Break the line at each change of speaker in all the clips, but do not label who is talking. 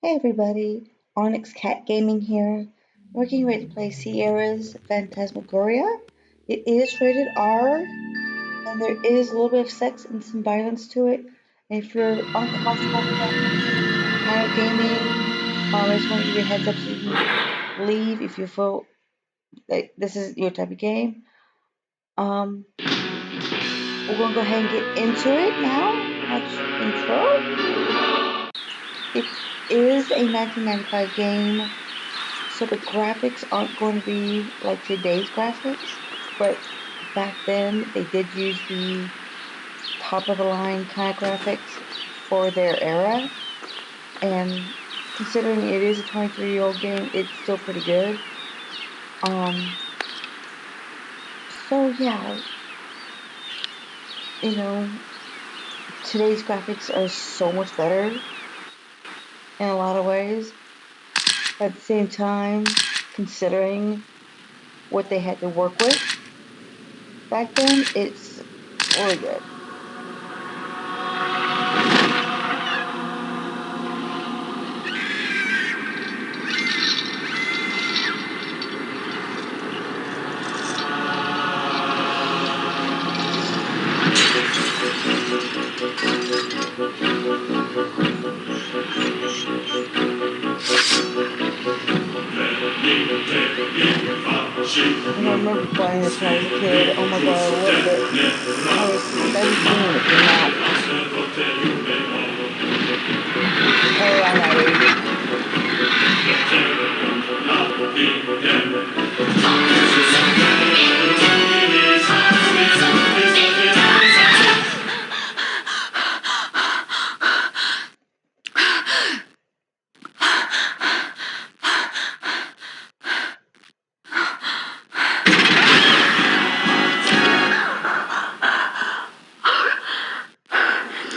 Hey everybody, Onyx Cat Gaming here. We're getting ready to play Sierra's Phantasmagoria. It is rated R, and there is a little bit of sex and some violence to it. And if you're uncomfortable with that kind of gaming, I just want to give you a heads up so you can leave if you feel like this is your type of game. Um, we're going to go ahead and get into it now. Much intro. It is a 1995 game. So the graphics aren't going to be like today's graphics, but back then they did use the top of the line kind of graphics for their era. And considering it is a 23-year-old game, it's still pretty good. Um, so yeah, you know, today's graphics are so much better in a lot of ways. At the same time, considering what they had to work with back then, it's really good. And I remember playing this when I was a kid. Oh my god, I loved it. I was 17 when it came out. Right around that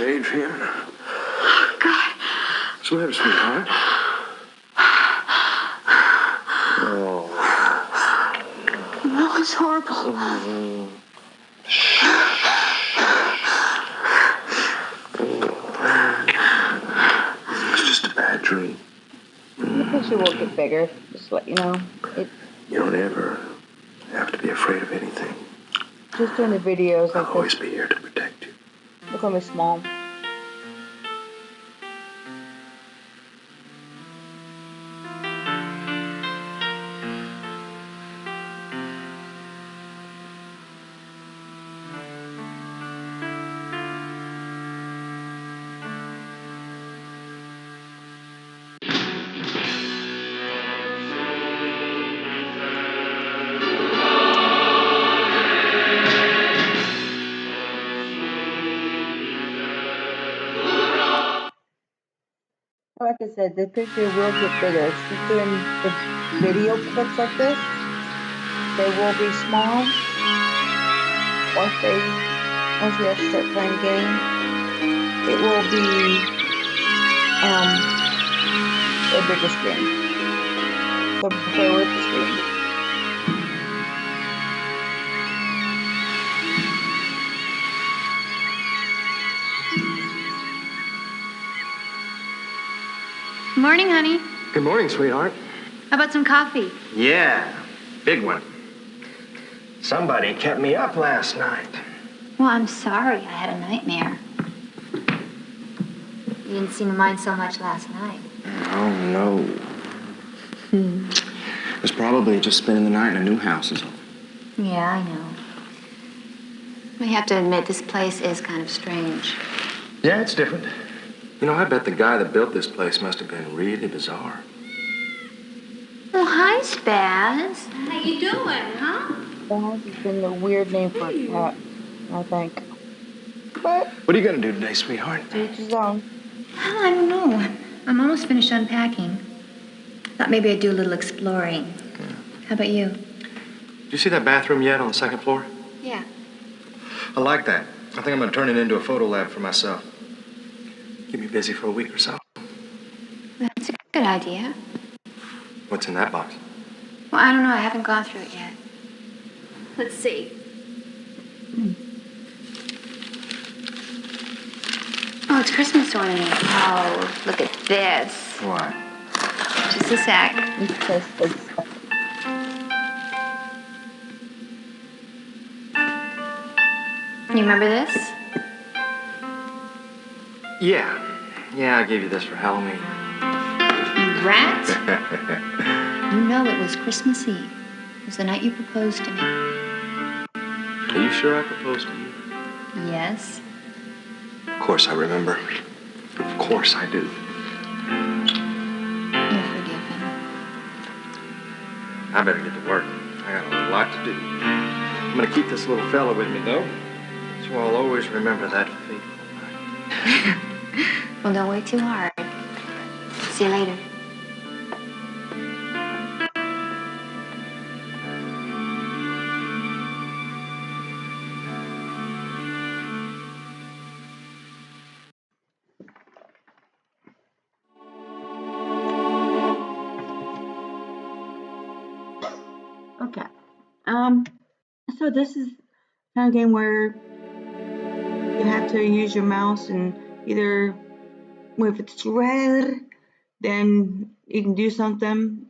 Adrian. God. What's the matter, sweetheart? Oh.
No, it's horrible.
It's just a bad dream.
The picture will get bigger, just to let you know.
You don't ever have to be afraid of anything.
Just doing the videos
I'll
like
always
this.
be here to protect you.
Look at me small. Like I said, the picture will get bigger. Just doing the video clips like this, they will be small. Once we actually start playing the game, it will be a bigger screen. So bear with the screen.
Morning, honey.
Good morning, sweetheart.
How about some coffee?
Yeah, big one. Somebody kept me up last night.
Well, I'm sorry. I had a nightmare. You didn't seem to mind so much last night.
Oh, no. It was probably just spending the night in a new house is all.
Yeah, I know. We have to admit, this place is kind of strange.
Yeah, it's different. You know, I bet the guy that built this place must have been really bizarre.
Well, hi, Spaz. How you doing, huh?
Spaz has been a weird name for a cat, I think. But
What are you going to do today, sweetheart?
to each his own.
Well, I don't know. I'm almost finished unpacking. Thought maybe I'd do a little exploring.
Yeah.
How about you?
Did you see that bathroom yet on the second floor?
Yeah.
I like that. I think I'm going to turn it into a photo lab for myself. Keep me busy for a week or so.
That's a good idea.
What's in that box?
Well, I don't know. I haven't gone through it yet. Let's see. Oh, it's Christmas ornament. Oh, look at this.
What?
Just a sec. You remember this?
Yeah. Yeah, I gave you this for Halloween.
You rat? You know it was Christmas Eve. It was the night you proposed to me.
Are you sure I proposed to you?
Yes.
Of course I remember. Of course I do.
You're forgiven.
I better get to work. I got a lot to do. I'm gonna keep this little fella with me, though. So I'll always remember that fateful night.
Well, don't wait too hard. See you later.
Okay. So this is kind of game where you have to use your mouse and either, if it's red, then you can do something.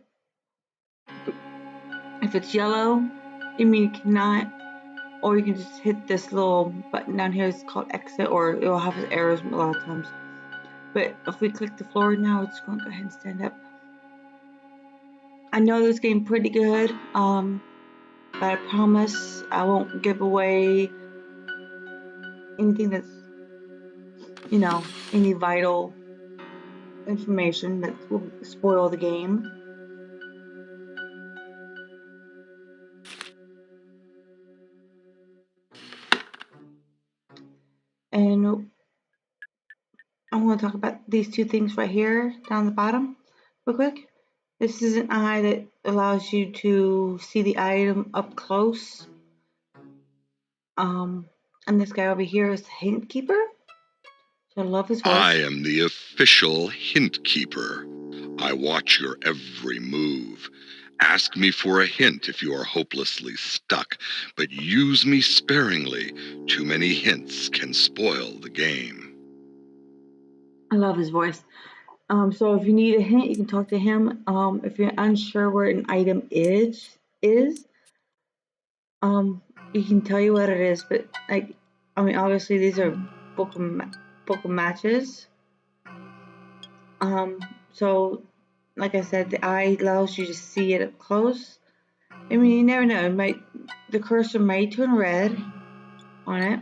If it's yellow, you mean you cannot, or you can just hit this little button down here. It's called exit, or it will have arrows a lot of times. But if we click the floor now, it's going to go ahead and stand up. I know this game pretty good, but I promise I won't give away anything that's, any vital information that will spoil the game. And I'm going to talk about these two things right here down the bottom real quick. This is an eye that allows you to see the item up close. And this guy over here is the hint keeper. So I love his voice.
I am the official hint keeper. I watch your every move. Ask me for a hint if you are hopelessly stuck, but use me sparingly. Too many hints can spoil the game.
I love his voice. So if you need a hint, you can talk to him. If you're unsure where an item is, he can tell you what it is. But obviously these are book of matches. So like I said, the eye allows you to see it up close. I mean, you never know. The cursor might turn red on it,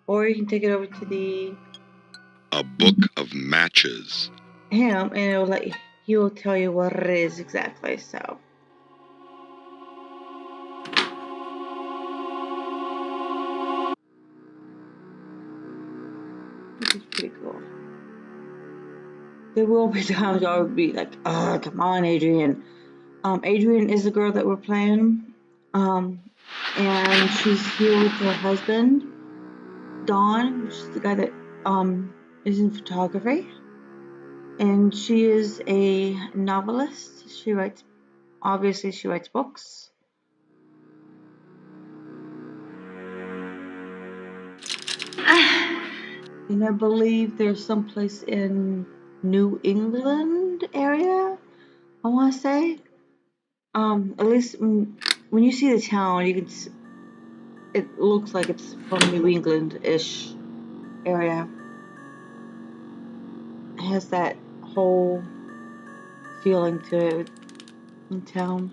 or you can take it over to
A book of matches.
him, and he will tell you what it is exactly. So. Which is pretty cool. There will be times I would be like, "Oh, come on, Adrian." Adrian is the girl that we're playing, and she's here with her husband, Don, which is the guy that is in photography, and she is a novelist. She writes books. And I believe there's someplace in New England area, I want to say. At least when you see the town, it looks like it's from New England-ish area. It has that whole feeling to it in town.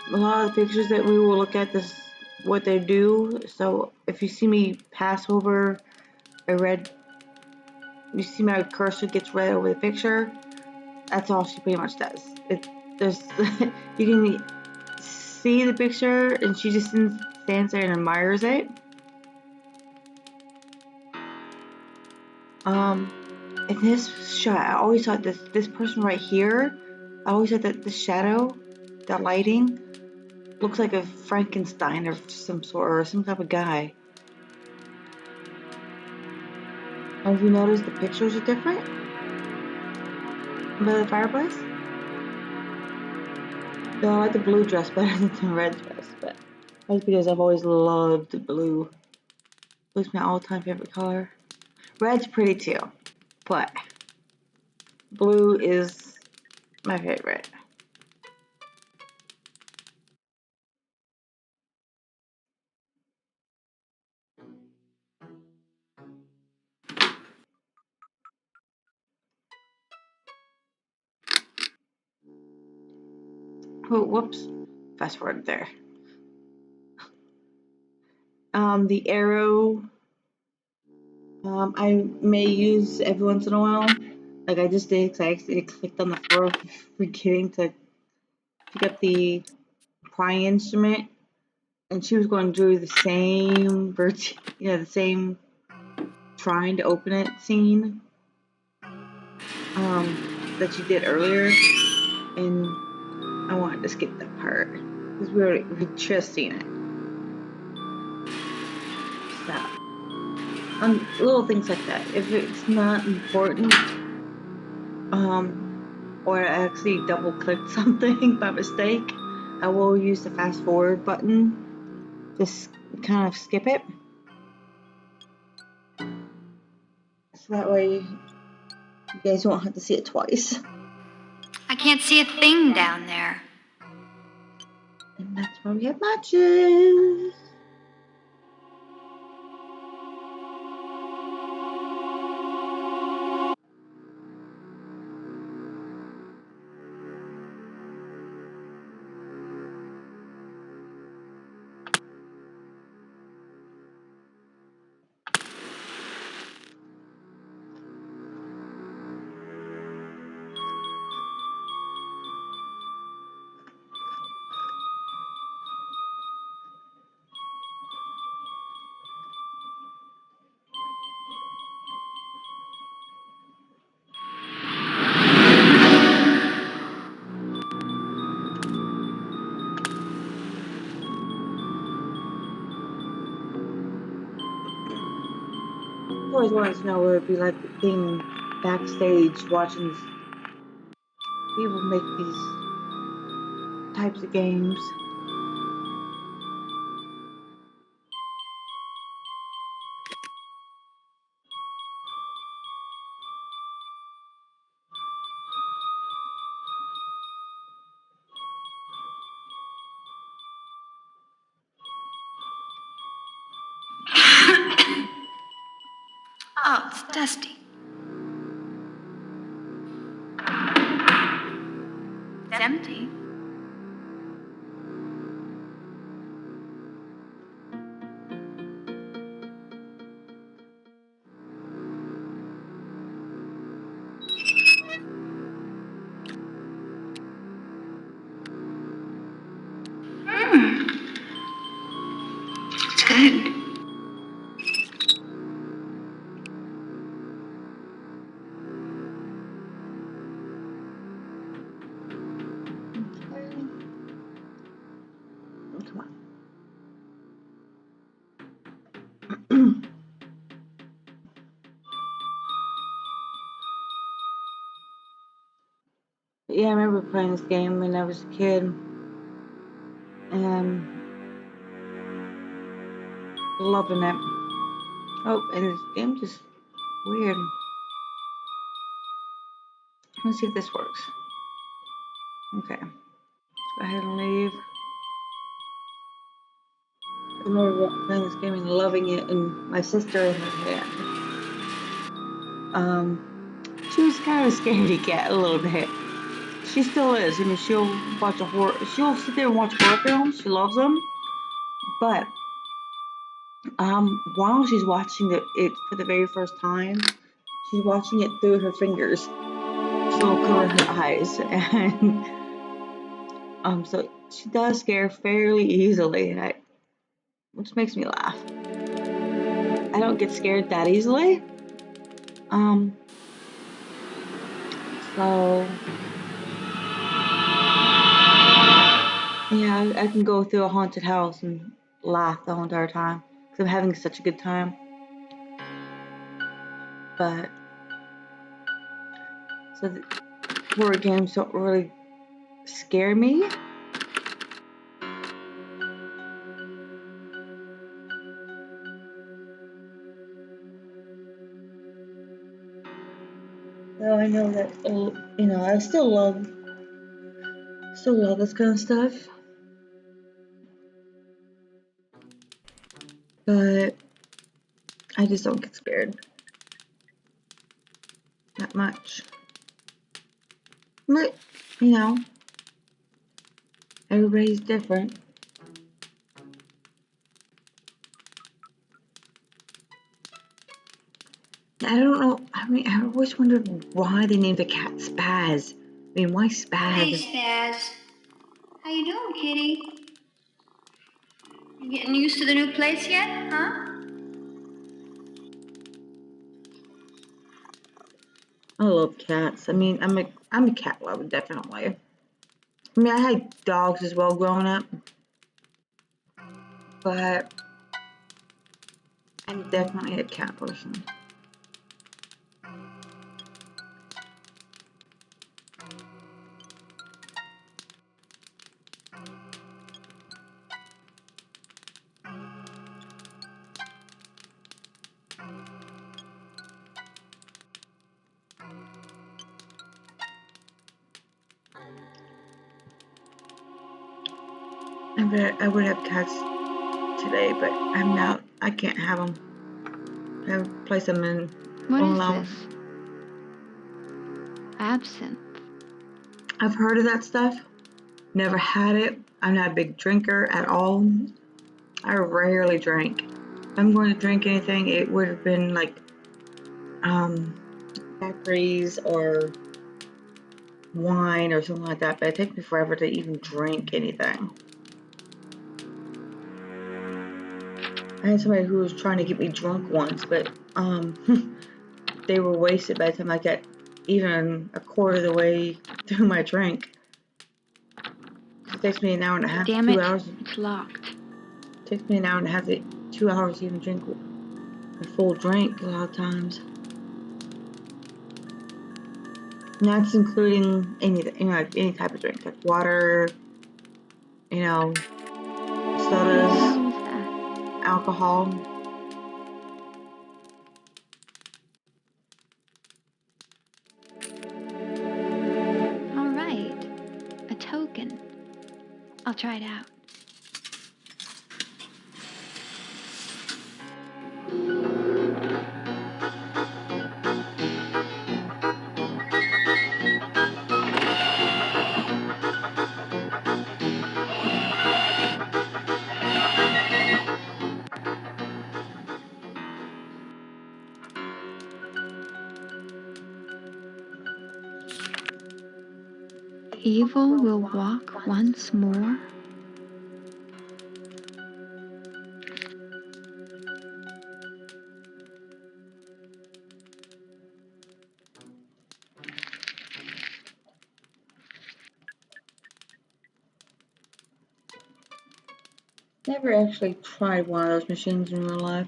A lot of the pictures that we will look at this what they do. So if you see me pass over you see my cursor gets red over the picture. That's all she pretty much does. There's you can see the picture and she just stands there and admires it. In this shot, I always thought this person right here, I always thought that the shadow, the lighting, looks like a Frankenstein of some sort, or some type of guy. Have you noticed the pictures are different by the fireplace? No, I like the blue dress better than the red dress, but that's because I've always loved blue. Blue's my all-time favorite color. Red's pretty too, but blue is my favorite. Oh, whoops. Fast forward there. The arrow, I may use every once in a while. Like I just did because I accidentally clicked on the floor forgetting to pick up the prying instrument. And she was going through the same, the same trying to open it scene that she did earlier. And I wanted to skip that part because we'd just seen it. So, little things like that. If it's not important, or I actually double clicked something by mistake, I will use the fast forward button to kind of skip it. So that way you guys won't have to see it twice.
I can't see a thing down there.
And that's where we have matches. I've always wanted to know what it'd be like being backstage watching people make these types of games.
Oh, it's dusty. It's empty. It's good.
Okay. Oh, come on. Yeah, I remember playing this game when I was a kid and loving it. Oh, and this game just weird. Let's see if this works. Okay, let's go ahead and leave. I remember playing this game and loving it, and my sister in her hand. She was kind of a scaredy cat a little bit. She still is. I mean, she'll sit there and watch horror films. She loves them. But while she's watching it for the very first time, she's watching it through her fingers. She'll cover her eyes, and so she does scare fairly easily, and which makes me laugh. I don't get scared that easily. So yeah, I can go through a haunted house and laugh the whole entire time because I'm having such a good time. but so the horror games don't really scare me. Though I know that I still love this kind of stuff, but I just don't get scared that much. But everybody's different. I don't know. I mean, I always wondered why they named the cat Spaz. I mean, why
Hey,
Spaz?
Spaz. How you doing, kitty? You getting used to the new place yet, huh?
I love cats. I mean, I'm a cat lover, definitely. I mean, I had dogs as well growing up, but I'm definitely a cat person. I would have cats today, but I'm not. I can't have them. I place them in.
What
Won't
is
allow
this?
'em.
Absinthe.
I've heard of that stuff. Never had it. I'm not a big drinker at all. I rarely drink. If I'm going to drink anything, it would have been like daiquiris or wine or something like that. But it takes me forever to even drink anything. I had somebody who was trying to get me drunk once, but they were wasted by the time I got even a quarter of the way through my drink. It takes me an hour and a half,
Damn
2
it,
hours.
it's locked.
It takes me an hour and a half to 2 hours to even drink a full drink a lot of times. And that's including like any type of drink, like water, sodas,
What was that?
alcohol.
All right. A token. I'll try it out. Evil will walk once more.
Never actually tried one of those machines in real life.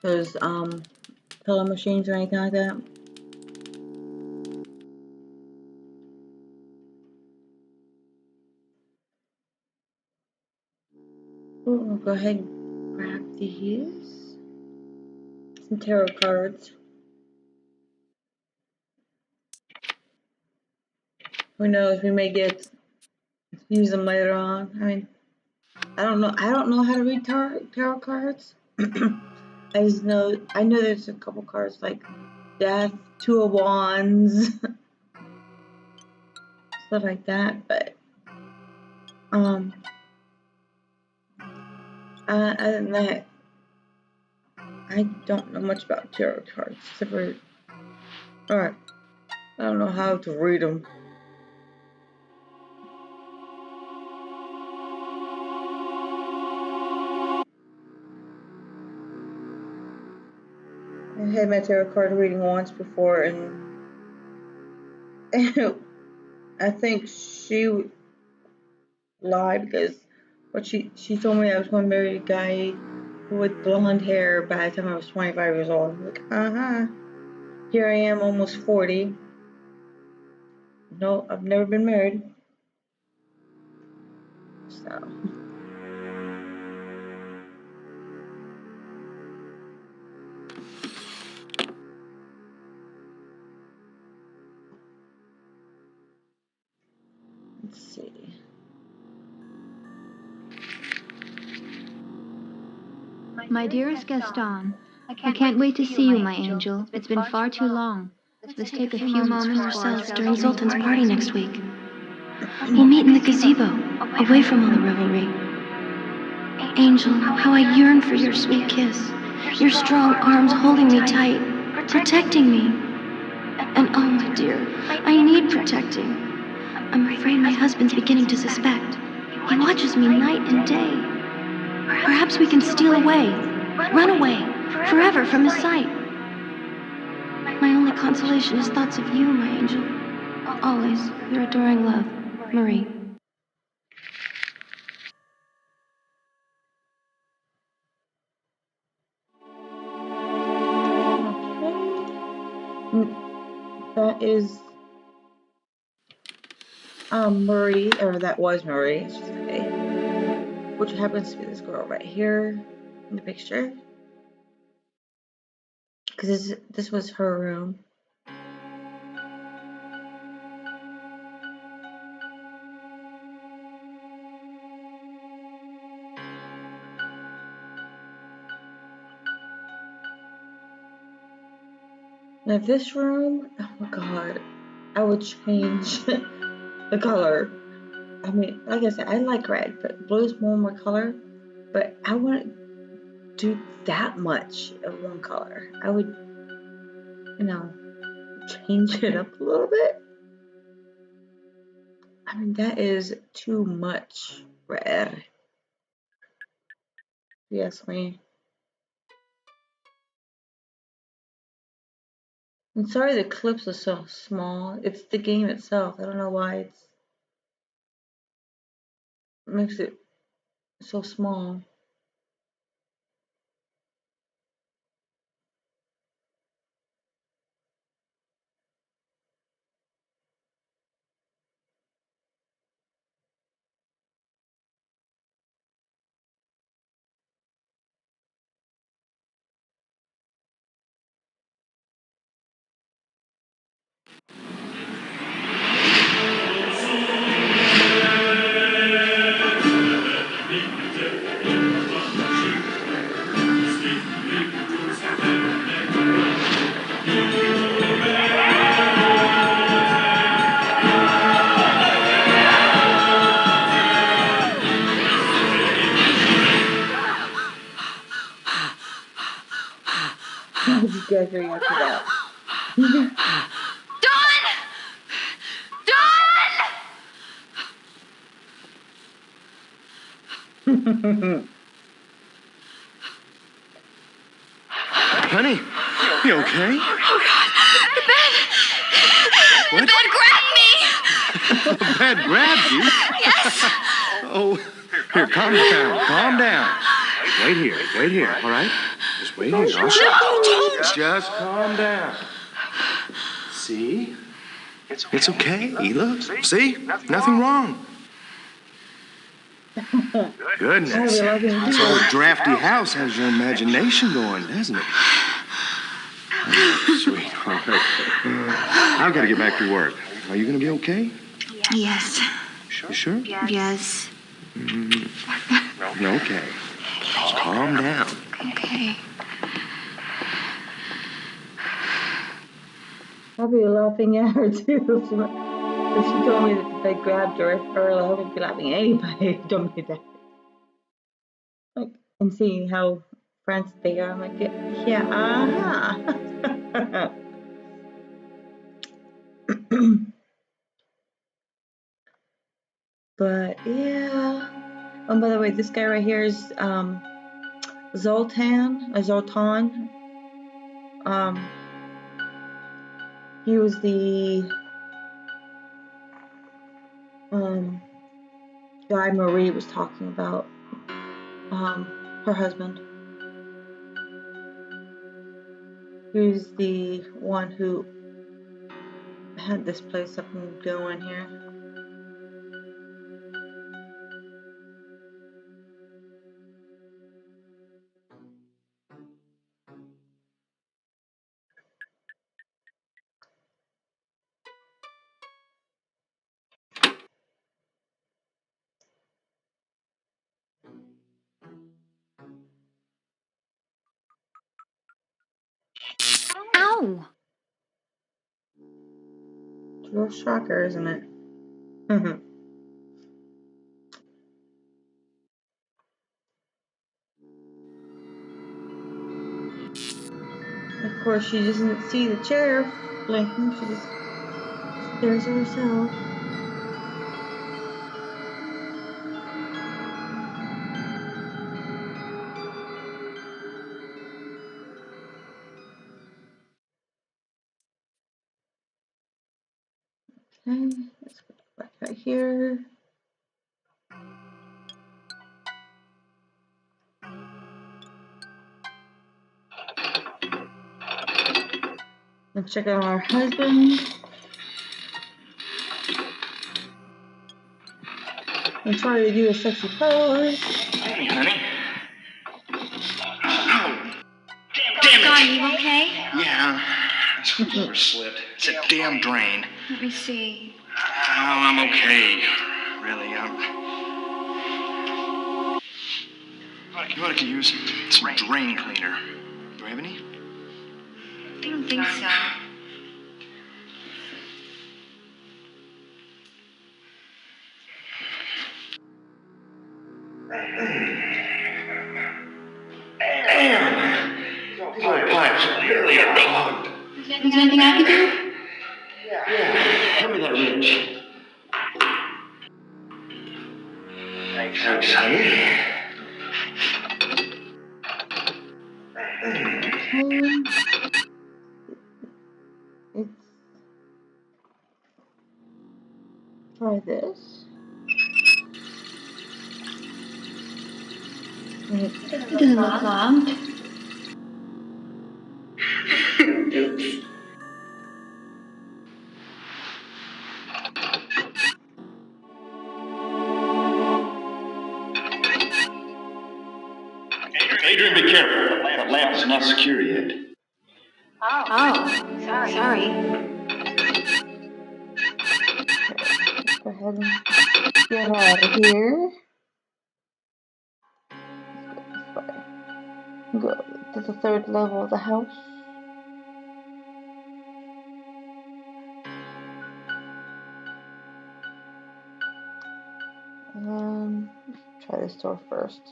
Those pillow machines or anything like that. Ooh, we'll go ahead and grab these. Some tarot cards. Who knows? We may use them later on. I mean, I don't know. I don't know how to read tarot cards. I know there's a couple cards like Death, Two of Wands, stuff like that. But other than that, I don't know much about tarot cards except for, alright, I don't know how to read them. I had my tarot card reading once before, and I think she lied because But she told me I was going to marry a guy with blonde hair by the time I was 25 years old. I'm like, Here I am, almost 40. No, I've never been married. So. Let's see.
My dearest Gaston, I can't wait to see you, my angel. It's been far too long. Let's take a few moments for ourselves
During Zoltan's party next week. We'll meet in the gazebo, away from all the revelry. Angel, how I yearn for your sweet kiss, your strong arms holding me tight, protecting me. And oh, my dear, I need protecting. I'm afraid my husband's beginning to suspect. He watches me night and day. Perhaps we can steal away, run away, forever from his sight. My only consolation is thoughts of you, my angel. Always, your adoring love, Marie.
Okay. That is Marie, or that was Marie, I should say, which happens to be this girl right here in the picture, because this was her room. Now this room, oh my god, I would change the color. I mean, like I said, I like red, but blue is more my color. But I wouldn't do that much of one color. I would, change it up a little bit. I mean, that is too much red. Yes, me. I'm sorry the clips are so small. It's the game itself. I don't know why it makes it so small. How did you guys react to that?
Honey, you okay?
Oh, God. The bed!
What?
The bed grabbed me!
The bed grabbed you?
Yes!
Oh, here, calm down, calm down. Wait here, all right? Just wait here.
No, don't!
Just calm down. See? It's okay. Look, see? Nothing wrong. Goodness. This old drafty house has your imagination going, doesn't it? Oh, sweet. All right. I've got to get back to work. Are you going to be okay?
Yes.
You sure?
Yes.
Okay. Just calm down.
Okay.
I'll be laughing at her too. If she told me that they grabbed her, I would be laughing at anybody who told me that. Like, and seeing how frantic they are, I'm like, yeah, But yeah. Oh, by the way, this guy right here is Zoltan. He was the guy Marie was talking about, her husband. Who's the one who had this place up and going here.
Ow!
It's a real shocker, isn't it? Mm-hmm. Of course, she doesn't see the chair blinking. She just stares at herself. Okay, let's go back right here. And check out our husband. And try to do a sexy pose.
Hey, honey.
Scott, are you okay?
Yeah. This floor slipped. It's a damn drain.
Let me see.
Oh, I'm okay. Really, You ought to use some drain cleaner. Do I have any?
I don't think so.
These old pipes really are clogged.
Is there anything I can do?
Yeah, hand me that wrench. Thanks, honey.
It's try this.
It doesn't look clogged.
Adrian, be careful. The lamp's not secure yet.
Oh, sorry.
Let's go ahead and get out of here. Let's go this way. Go to the third level of the house. Try this door first.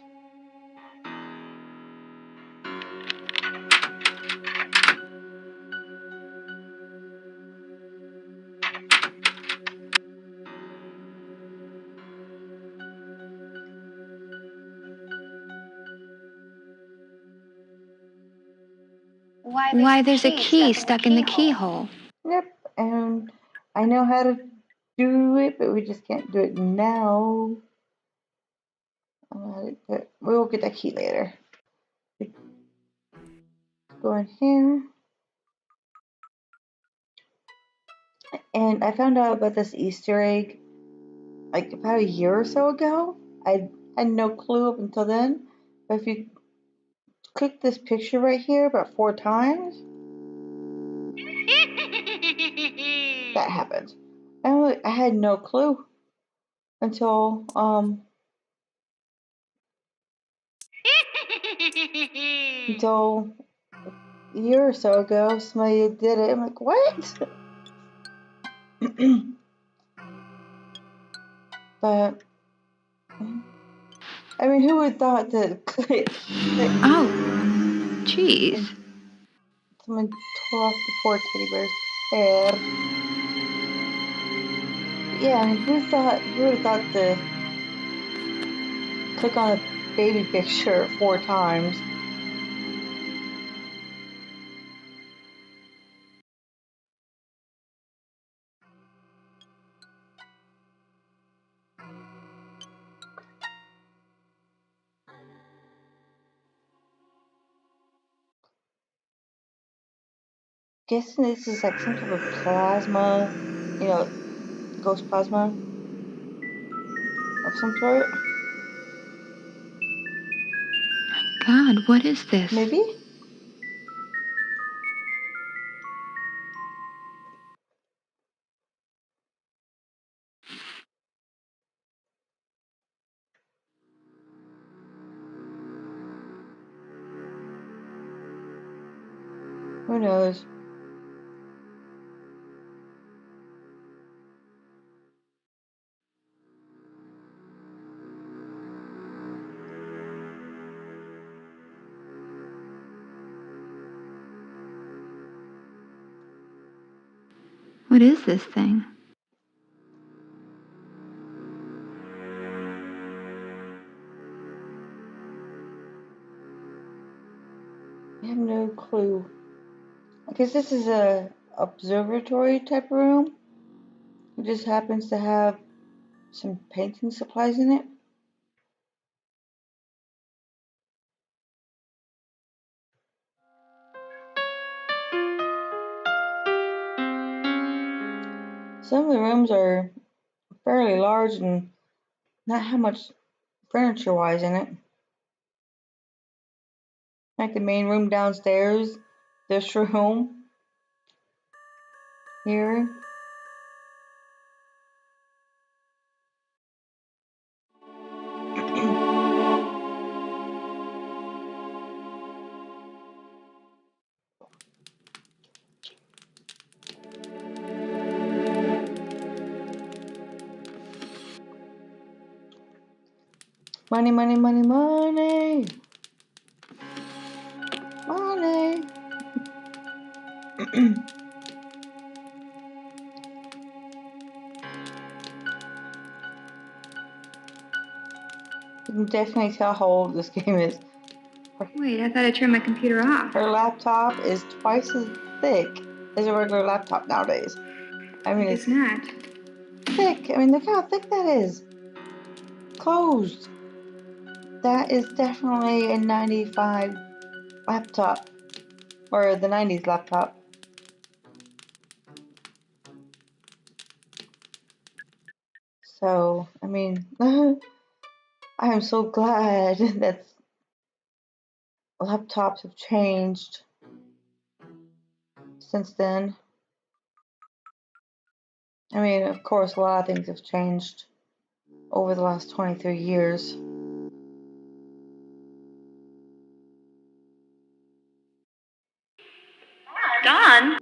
Why, there's a key stuck in the keyhole.
Yep, and I know how to do it, but we just can't do it now. But we will get that key later. Go in here. And I found out about this Easter egg like about a year or so ago. I had no clue up until then. But if you click this picture right here about 4 times, that happened. I had no clue until until a year or so ago somebody did it. I'm like, what? But I mean, who would thought that
Oh, jeez.
someone tore off the poor teddy bear's hair? Yeah, I mean, who would have thought to click on a baby picture 4 times? Guessing this is like some type of plasma, you know, ghost plasma of some sort.
God, what is this?
Maybe? Who knows?
What is this thing?
I have no clue. I guess this is a observatory type room. It just happens to have some painting supplies in it. Some of the rooms are fairly large and not have much furniture wise in it. Like the main room downstairs, this room here. Money, money, money, money. Money. You can definitely tell how old this game is.
Wait, I thought I turned my computer off.
Her laptop is twice as thick as a regular laptop nowadays. I mean, it's
not.
thick. I mean, look how thick that is. Closed. That is definitely a 95 laptop. Or the 90s laptop. So, I mean, I am so glad that laptops have changed since then. I mean, of course, a lot of things have changed over the last 23 years.
Dawn?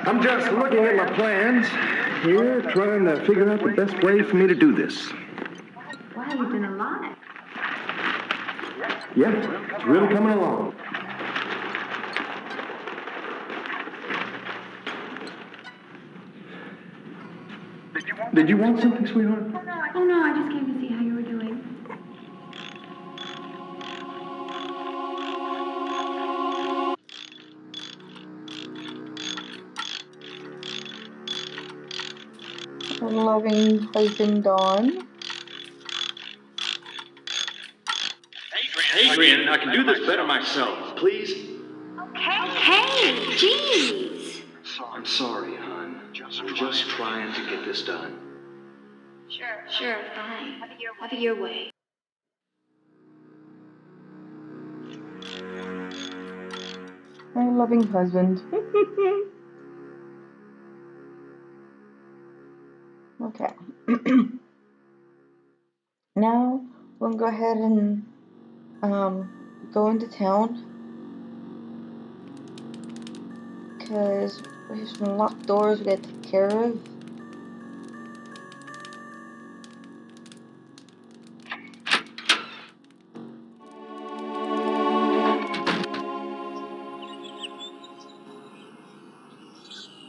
I'm just looking at my plans here, trying to figure out the best way for me to do this.
Wow, you've done a lot.
Yeah, it's really coming along. Did you want something, sweetheart?
Oh no, I just came to see how you were doing.
Her loving husband, Dawn.
Adrian, I can do this better myself. Please?
Hey, jeez.
I'm sorry, hon. I'm just trying to get this done.
Sure, fine. Have it your way.
My loving husband. Okay. Now, we're gonna go ahead and go into town. Because we have some locked doors we gotta take care of.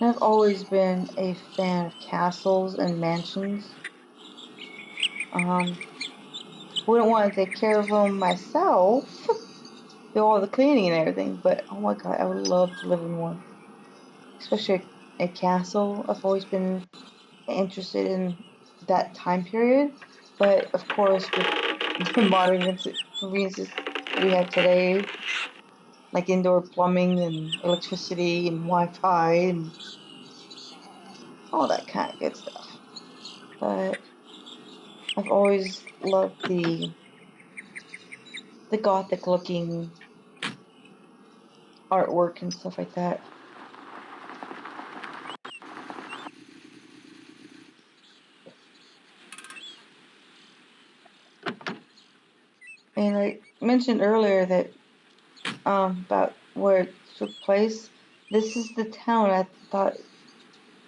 I've always been a fan of castles and mansions. Wouldn't want to take care of them myself, do all the cleaning and everything. But oh my god, I would love to live in one, especially a castle. I've always been interested in that time period, but of course with the modern conveniences we have today, like indoor plumbing and electricity and Wi-Fi and all that kind of good stuff. But I've always loved the gothic looking artwork and stuff like that. And I mentioned earlier that about where it took place. This is the town I thought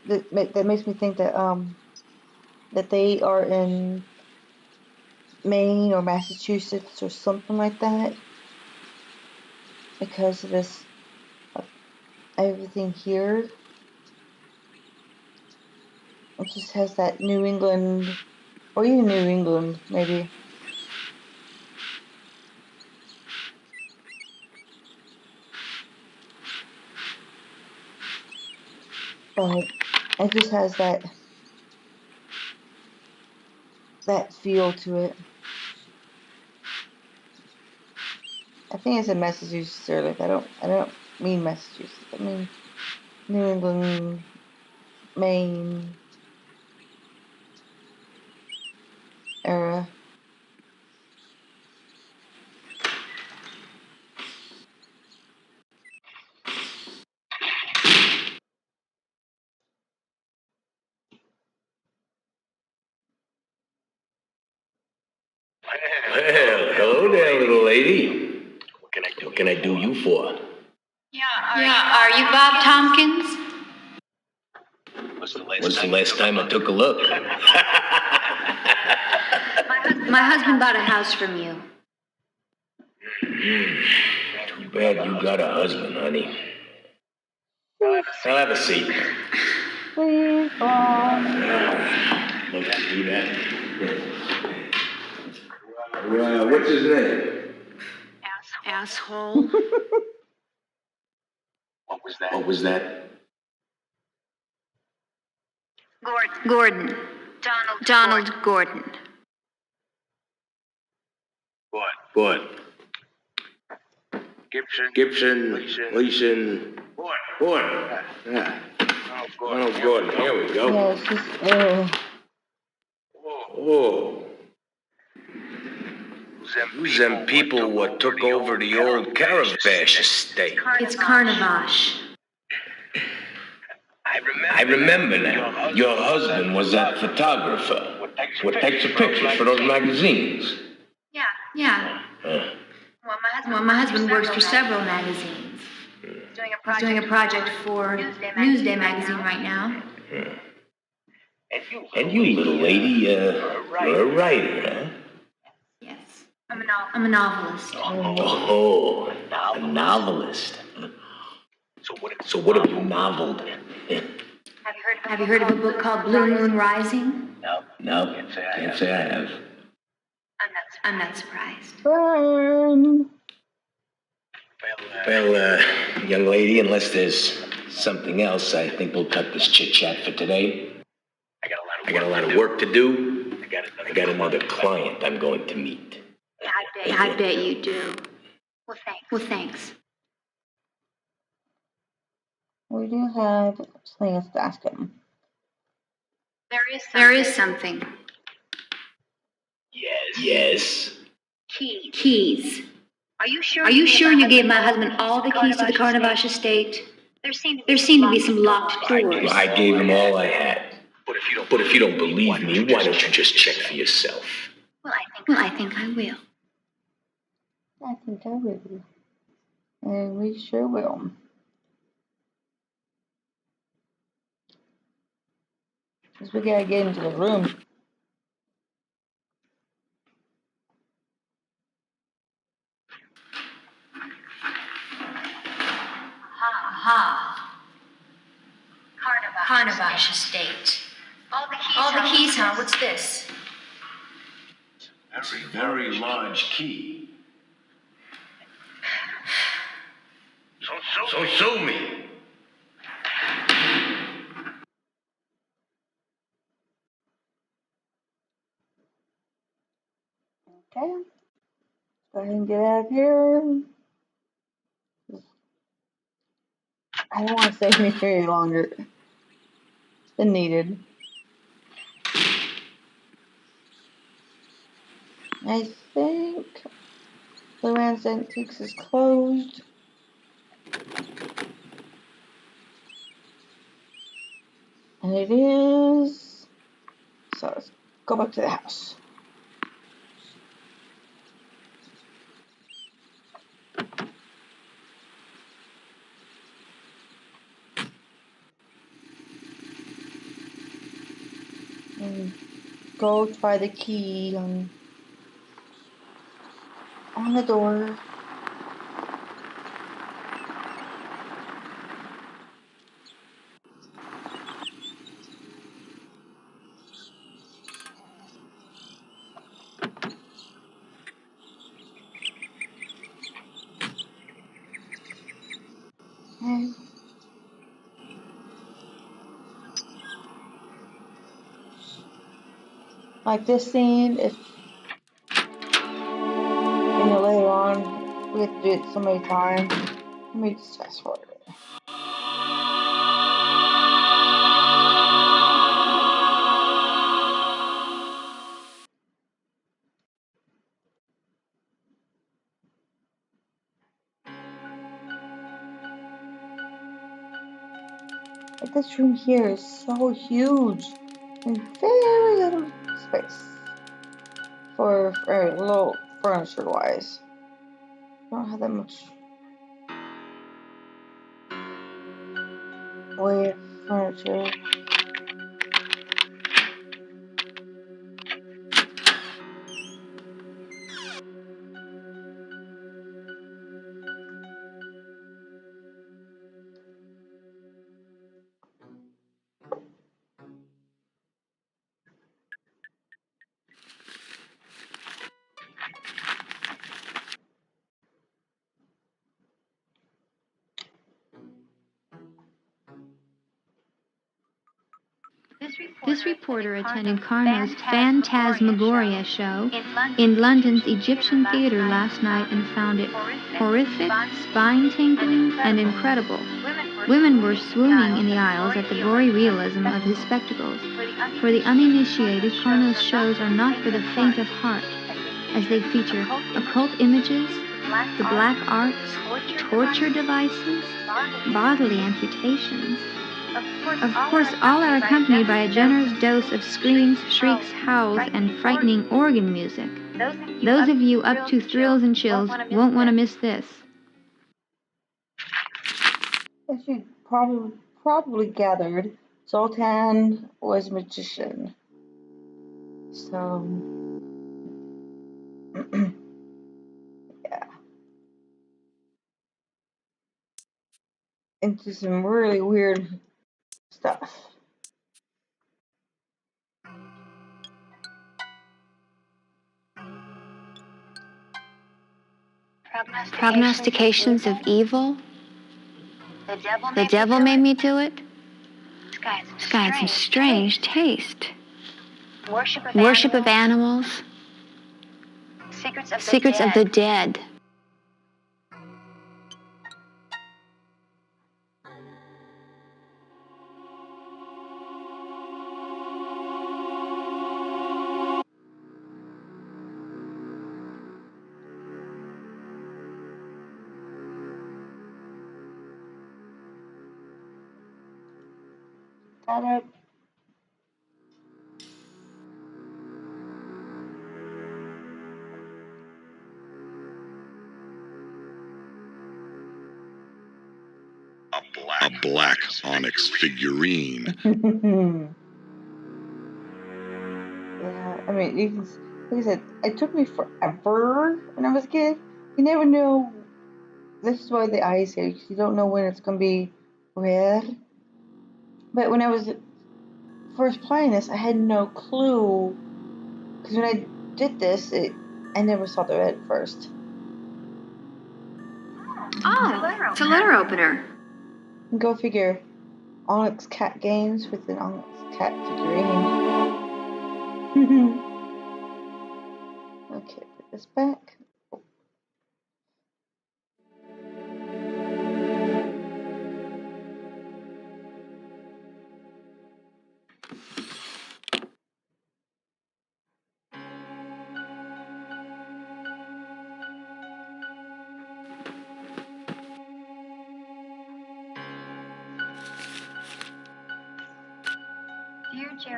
that makes me think that they are in Maine or Massachusetts or something like that because of this everything here. It just has that New England or even New England maybe. But it just has that feel to it. I think I said Massachusetts earlier. I don't mean Massachusetts. I mean New England, Maine era.
Well, hello there, little lady. What can I do you for?
Yeah, are you Bob Tompkins?
When's the last time I took a look?
My husband bought a house from you.
Too bad you got a husband, honey. I'll have a seat.
Please, Bob.
Let's do that. What's his name?
Asshole.
What was that?
Gordon. Donald Gordon.
Good. Gibson, Leeson, Gordon. Yeah. Donald Gordon. Here we go.
Yeah, it's just
Oh. Who's them people what took over the old Caravash estate?
It's Carnavash.
I remember now. Your husband was that photographer. What takes the pictures for those magazines?
Yeah. Well, my husband works for several magazines. He's doing a project for Newsday magazine right now.
And you, little lady, you're a writer, huh?
Yes. I'm a novelist.
Oh, a novelist. So what have you noveled?
Have you heard of a book called Blue Moon Rising?
No, can't say I have.
I'm not surprised.
burn.
Well, young lady, unless there's something else, I think we'll cut this chit-chat for today. I got a lot of work to do. I got another client I'm going to meet.
I bet you do. Well, thanks.
We do have something else to ask him.
There is something.
Yes.
Keys. Are you sure you gave my husband all the keys to the Carnavash estate? There seem to be some locked doors.
I gave him all I had. But if you don't believe me, why don't you just check for yourself?
Well, I think I will.
I think I will. And we sure will. Because we gotta get into the room.
Aha. Carnavash estate. All the keys, huh? What's this?
That's a very large key. So sue me.
Okay, go ahead and get out of here. I don't want to stay here any longer than needed. I think Luann's Antiques is closed. And it is. So let's go back to the house. And go try the key on the door. Okay. Like this scene, if later on we have to do it so many times. Let me just fast forward it. Like this room here is so huge and very little space for very little furniture wise. I don't have that much weight of furniture.
This reporter attended Carno's Phantasmagoria show in London's Egyptian theater last night and found it horrific, spine-tingling, and incredible. Women were swooning in the aisles at the gory realism of his spectacles. For the uninitiated, Carno's shows are not for the faint of heart, as they feature occult images, the black arts, torture devices, bodily amputations. Of course, all are accompanied by a generous dose of screams, shrieks, howls, and frightening organ music. Those of you up to thrills and chills won't want to miss this.
As you probably gathered, Zoltan was a magician. So yeah. Into some really weird stuff.
Prognostications of evil? The devil made me do it? This guy had some strange taste. Worship of animals. Secrets of the dead.
That up.
A black onyx figurine.
Yeah, I mean, you can, like I said, it took me forever when I was a kid. You never know. This is why the eyes here, you don't know when it's going to be red. But when I was first playing this, I had no clue. Because when I did this, I never saw the red first.
Oh, it's a letter opener.
Go figure. Onyx Cat Games with an Onyx Cat figurine. Okay, put this back.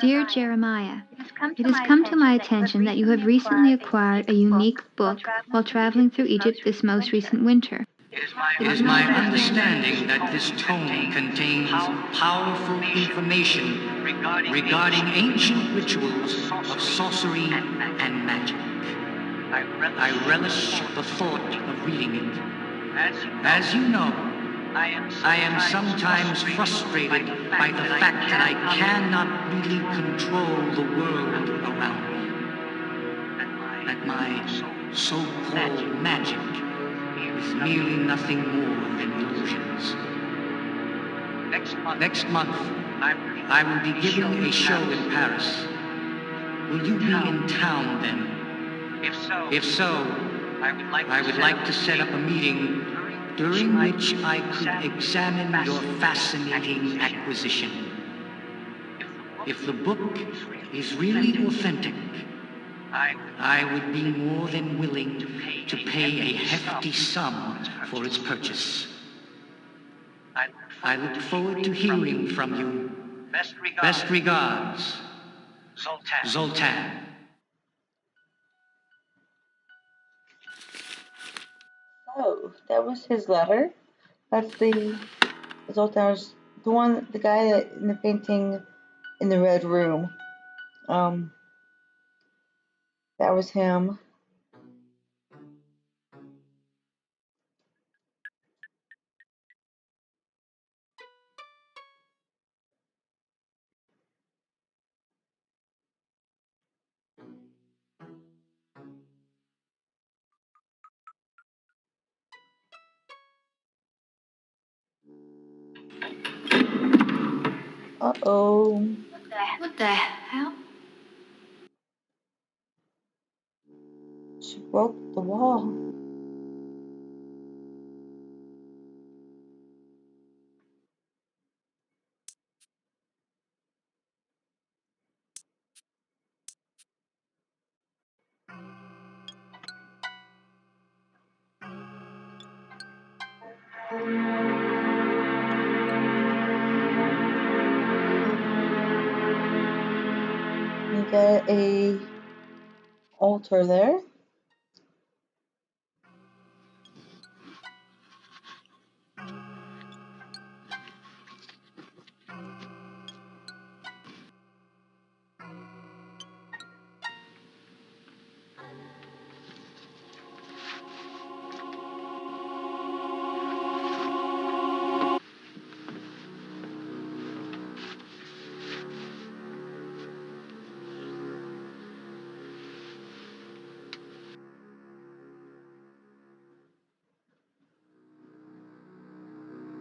Dear Jeremiah, it has come to my attention that you have recently acquired a unique book while traveling through Egypt this most recent winter.
It is my understanding that this tome contains powerful information regarding ancient rituals of sorcery and magic. I relish the thought of reading it. As you know, I am sometimes frustrated by the fact that I cannot really control the world around me. That my so-called magic is merely nothing more than illusions. Next month, I will be giving a show in Paris. Will you be in town then? If so, I would like to set up a meeting during which I could examine your fascinating acquisition. If the book is really authentic, I would be more than willing to pay a hefty sum for its purchase. I look forward to hearing from you. Best regards, Zoltan.
Oh, that was his letter. That's the Zoltan's, the one, the guy that in the painting in the red room. That was him. Uh-oh.
What the hell?
She broke the wall. You got a altar there.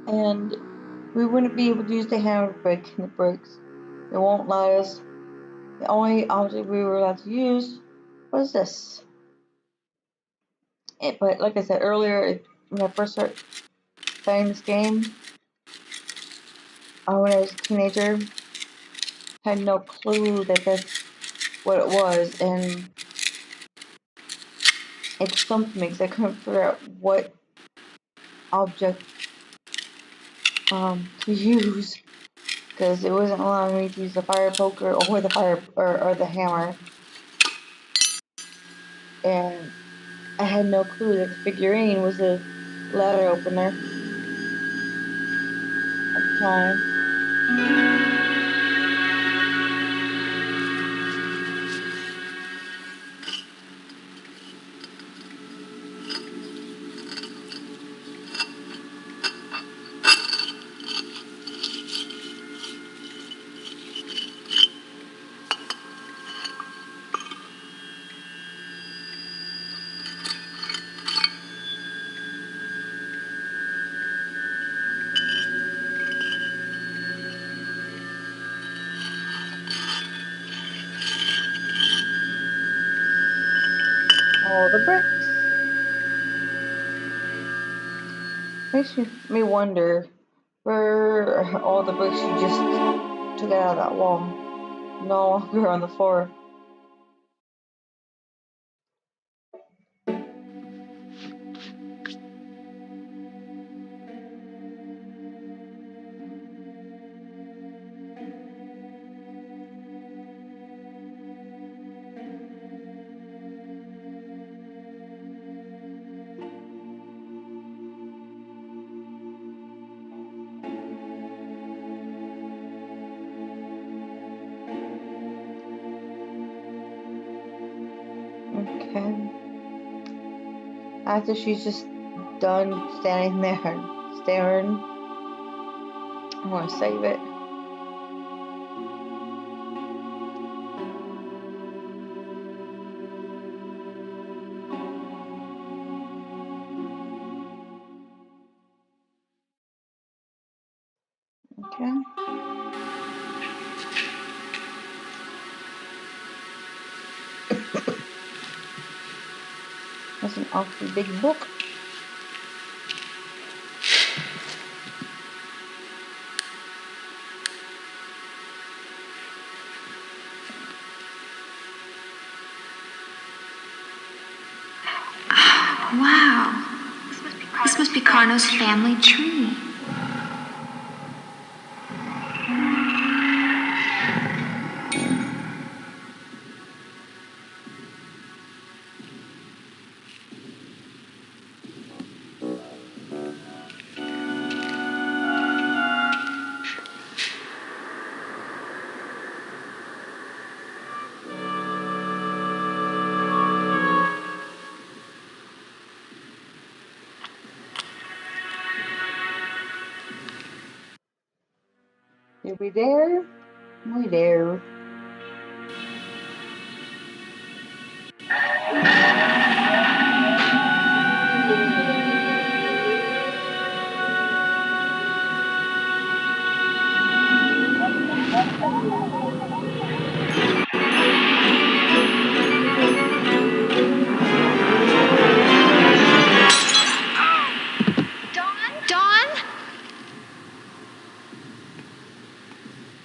And we wouldn't be able to use the handbrake and the brakes. It won't let us. The only object we were allowed to use was this. But like I said earlier, when I first started playing this game, when I was a teenager, I had no clue that that's what it was, and it stumped me because I couldn't figure out what object to use, because it wasn't allowing me to use the fire poker or the fire or the hammer, and I had no clue that the figurine was a letter opener at the time. all the bricks. Makes me wonder where are all the bricks you just took out of that wall. No longer on the floor. Okay. After she's just done standing there staring, I'm gonna save it. Okay. That's an awfully big book.
Wow. This must be Carno's family tree.
You'll be there. We there.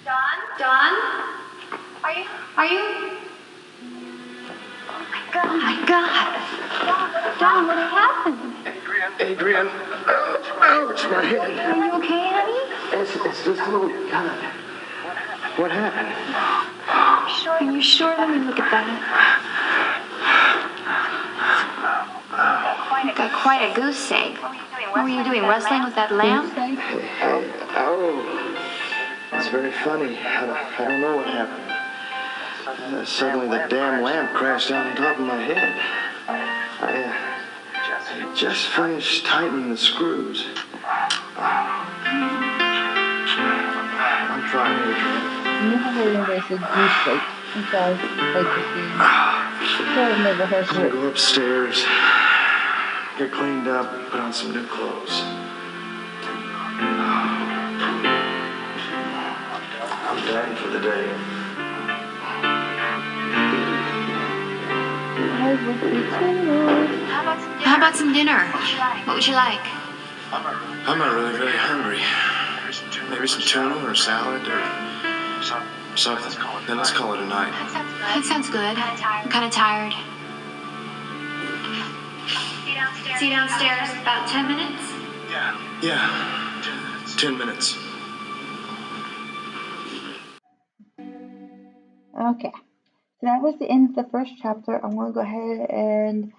Dawn? Dawn? Are you? Oh my God. Dawn, what happened?
Adrian. Ouch, my head.
Are you okay, honey?
It's just a little cut. What happened?
Are you sure? Let me look at that. Got quite a goose egg. What were you doing, wrestling with that lamp?
Oh. It's very funny. I don't know what happened. Suddenly the damn lamp crashed down on top of my head. I just finished tightening the screws. I'm trying, Adrian.
Never heard anybody say goose egg. I'm sorry. Like this game. I've never heard
I'm gonna
it.
go upstairs, get cleaned up, put on some new clothes. I'm done for the day.
How about some dinner? What would you like?
I'm not really very hungry. Maybe some tuna or salad or something. Then let's call it a night.
That sounds good. I'm kind of tired. See you downstairs in about 10 minutes?
Yeah. 10 minutes.
Okay. So that was the end of the first chapter. I'm going to go ahead and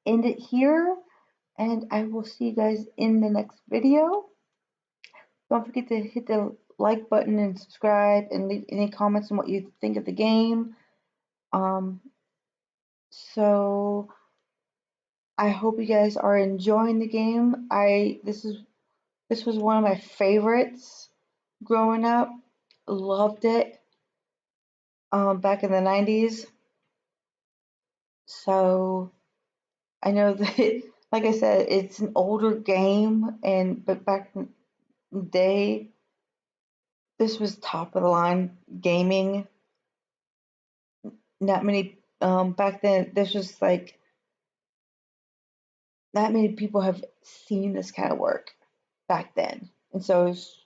end it here. And I will see you guys in the next video. Don't forget to hit the like button and subscribe and leave any comments on what you think of the game. So I hope you guys are enjoying the game. This was one of my favorites growing up. Loved it. Back in the 90s. So I know that, like I said, it's an older game, but back in the day, this was top of the line gaming. Not many back then. This was like not many people have seen this kind of work back then. And so it's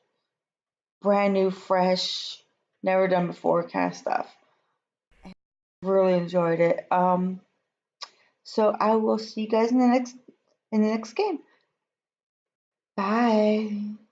brand new, fresh, never done before kind of stuff. Really enjoyed it. So I will see you guys in the next game. Bye.